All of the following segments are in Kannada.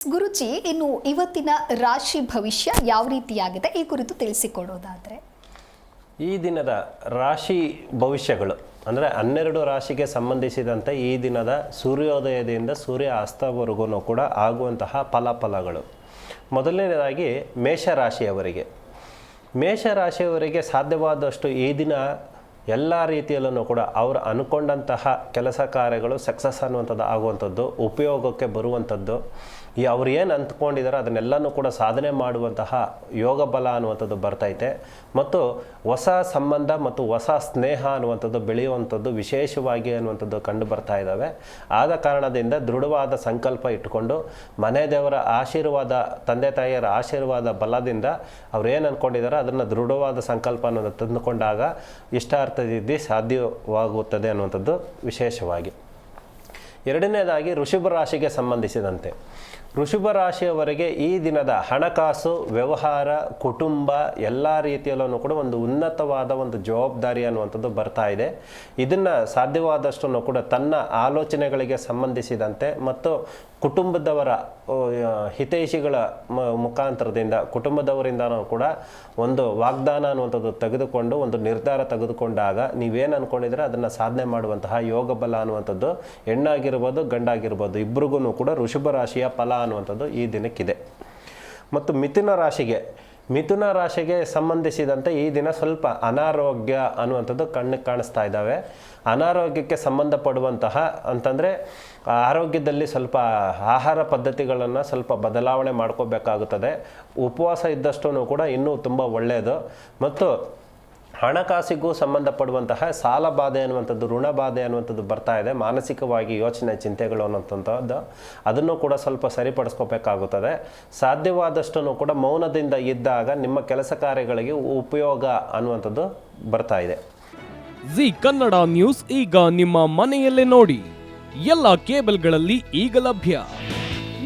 ಗುರುಜಿ, ಇನ್ನು ಇವತ್ತಿನ ರಾಶಿ ಭವಿಷ್ಯ ಯಾವ ರೀತಿಯಾಗಿದೆ ಈ ಕುರಿತು ತಿಳಿಸಿಕೊಡೋದಾದರೆ? ಈ ದಿನದ ರಾಶಿ ಭವಿಷ್ಯಗಳು ಅಂದರೆ 12 ರಾಶಿಗೆ ಸಂಬಂಧಿಸಿದಂತೆ ಈ ದಿನದ ಸೂರ್ಯೋದಯದಿಂದ ಸೂರ್ಯ ಅಸ್ತವರೆಗೂ ಕೂಡ ಆಗುವಂತಹ ಫಲಾಫಲಗಳು. ಮೊದಲನೇದಾಗಿ ಮೇಷರಾಶಿಯವರಿಗೆ ಸಾಧ್ಯವಾದಷ್ಟು ಈ ದಿನ ಎಲ್ಲ ರೀತಿಯಲ್ಲೂ ಕೂಡ ಅವರು ಅಂದ್ಕೊಂಡಂತಹ ಕೆಲಸ ಕಾರ್ಯಗಳು ಸಕ್ಸಸ್ ಅನ್ನುವಂಥದ್ದು ಆಗುವಂಥದ್ದು, ಉಪಯೋಗಕ್ಕೆ ಬರುವಂಥದ್ದು, ಅವ್ರು ಏನು ಅಂದ್ಕೊಂಡಿದ್ದಾರೋ ಅದನ್ನೆಲ್ಲನೂ ಕೂಡ ಸಾಧನೆ ಮಾಡುವಂತಹ ಯೋಗ ಬಲ ಅನ್ನುವಂಥದ್ದು ಬರ್ತೈತೆ. ಮತ್ತು ಹೊಸ ಸಂಬಂಧ ಮತ್ತು ಹೊಸ ಸ್ನೇಹ ಅನ್ನುವಂಥದ್ದು ಬೆಳೆಯುವಂಥದ್ದು ವಿಶೇಷವಾಗಿ ಅನ್ನುವಂಥದ್ದು ಕಂಡು ಬರ್ತಾ ಇದ್ದಾವೆ. ಆದ ಕಾರಣದಿಂದ ದೃಢವಾದ ಸಂಕಲ್ಪ ಇಟ್ಟುಕೊಂಡು ಮನೆ ದೇವರ ಆಶೀರ್ವಾದ, ತಂದೆ ತಾಯಿಯರ ಆಶೀರ್ವಾದ ಬಲದಿಂದ ಅವ್ರು ಏನು ಅಂದ್ಕೊಂಡಿದ್ದಾರೋ ಅದನ್ನು ದೃಢವಾದ ಸಂಕಲ್ಪ ಅನ್ನೋದು ತಂದುಕೊಂಡಾಗ ಇಷ್ಟಾರ್ಥದಿದ್ದು ಸಾಧ್ಯವಾಗುತ್ತದೆ ಅನ್ನುವಂಥದ್ದು ವಿಶೇಷವಾಗಿ. ಎರಡನೇದಾಗಿ ವೃಷಭ ರಾಶಿಗೆ ಸಂಬಂಧಿಸಿದಂತೆ ವೃಷಭ ರಾಶಿಯವರಿಗೆ ಈ ದಿನದ ಹಣಕಾಸು, ವ್ಯವಹಾರ, ಕುಟುಂಬ ಎಲ್ಲ ರೀತಿಯಲ್ಲೂ ಕೂಡ ಒಂದು ಉನ್ನತವಾದ ಒಂದು ಜವಾಬ್ದಾರಿ ಅನ್ನುವಂಥದ್ದು ಬರ್ತಾ ಇದೆ. ಇದನ್ನು ಸಾಧ್ಯವಾದಷ್ಟು ಕೂಡ ತನ್ನ ಆಲೋಚನೆಗಳಿಗೆ ಸಂಬಂಧಿಸಿದಂತೆ ಮತ್ತು ಕುಟುಂಬದವರ ಹಿತೈಷಿಗಳ ಮುಖಾಂತರದಿಂದ ಕುಟುಂಬದವರಿಂದನೂ ಕೂಡ ಒಂದು ವಾಗ್ದಾನ ಅನ್ನುವಂಥದ್ದು ತೆಗೆದುಕೊಂಡು ಒಂದು ನಿರ್ಧಾರ ತೆಗೆದುಕೊಂಡಾಗ ನೀವೇನು ಅಂದ್ಕೊಂಡಿದ್ರೆ ಅದನ್ನು ಸಾಧನೆ ಮಾಡುವಂತಹ ಯೋಗ ಬಲ ಅನ್ನುವಂಥದ್ದು ಹೆಣ್ಣಾಗಿರ್ಬೋದು ಗಂಡಾಗಿರ್ಬೋದು ಇಬ್ಬರಿಗೂ ಕೂಡ ವೃಷಭ ರಾಶಿಯ ಫಲ ಅನ್ನುವಂಥದ್ದು ಈ ದಿನಕ್ಕಿದೆ. ಮತ್ತು ಮಿಥುನ ರಾಶಿಗೆ ಸಂಬಂಧಿಸಿದಂತೆ ಈ ದಿನ ಸ್ವಲ್ಪ ಅನಾರೋಗ್ಯ ಅನ್ನುವಂಥದ್ದು ಕಣ್ಣಿಗೆ ಕಾಣಿಸ್ತಾ ಇದ್ದಾವೆ. ಅನಾರೋಗ್ಯಕ್ಕೆ ಸಂಬಂಧಪಡುವಂತಹ ಅಂತಂದರೆ ಆರೋಗ್ಯದಲ್ಲಿ ಸ್ವಲ್ಪ ಆಹಾರ ಪದ್ಧತಿಗಳನ್ನು ಸ್ವಲ್ಪ ಬದಲಾವಣೆ ಮಾಡ್ಕೋಬೇಕಾಗುತ್ತದೆ. ಉಪವಾಸ ಇದ್ದಷ್ಟು ಕೂಡ ಇನ್ನೂ ತುಂಬ ಒಳ್ಳೆಯದು. ಮತ್ತು ಹಣಕಾಸಿಗೂ ಸಂಬಂಧಪಡುವಂತಹ ಸಾಲ ಬಾಧೆ ಅನ್ನುವಂಥದ್ದು, ಋಣ ಬಾಧೆ ಅನ್ನುವಂಥದ್ದು ಬರ್ತಾ ಇದೆ. ಮಾನಸಿಕವಾಗಿ ಯೋಚನೆ, ಚಿಂತೆಗಳು ಅನ್ನೋಂಥದ್ದು ಅದನ್ನು ಕೂಡ ಸ್ವಲ್ಪ ಸರಿಪಡಿಸ್ಕೋಬೇಕಾಗುತ್ತದೆ. ಸಾಧ್ಯವಾದಷ್ಟು ಕೂಡ ಮೌನದಿಂದ ಇದ್ದಾಗ ನಿಮ್ಮ ಕೆಲಸ ಕಾರ್ಯಗಳಿಗೆ ಉಪಯೋಗ ಅನ್ನುವಂಥದ್ದು ಬರ್ತಾ ಇದೆ. ಜಿ ಕನ್ನಡ ನ್ಯೂಸ್ ಈಗ ನಿಮ್ಮ ಮನೆಯಲ್ಲೇ ನೋಡಿ. ಎಲ್ಲ ಕೇಬಲ್ಗಳಲ್ಲಿ ಈಗ ಲಭ್ಯ.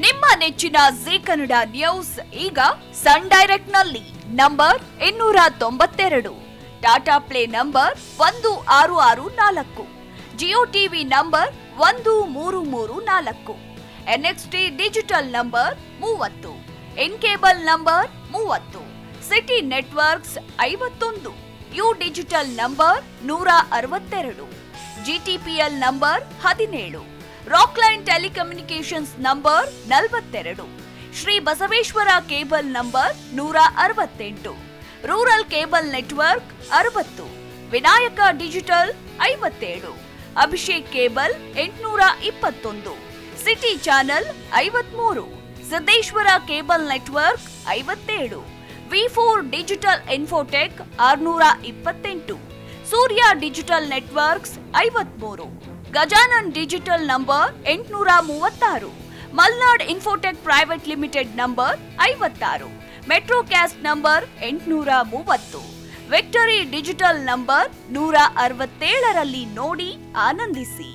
ನಿಮ್ಮ ನೆಚ್ಚಿನ ಜಿ ಕನ್ನಡ ನ್ಯೂಸ್ ಈಗ ಸನ್ ಡೈರೆಕ್ಟ್ ನಲ್ಲಿ number 292, Tata Play number 1664, Jio TV number 1334, NXT digital number 30, in cable number 30, city networks 51, U digital number 162, GTPL number 17, Rockline telecommunications number 42, Shri Basaveshwara cable number 168, rural cable network 60, Vinayaka digital 57, Abhishek cable 821, city channel 53, Siddeshwara cable network 57, ವಿ4 digital infotech 628, Surya digital networks 53, Gajanan digital number 836, Malnad infotech private limited number 56, metro cast number 830, victory digital number 167ರಲ್ಲಿ ನೋಡಿ ಆನಂದಿಸಿ.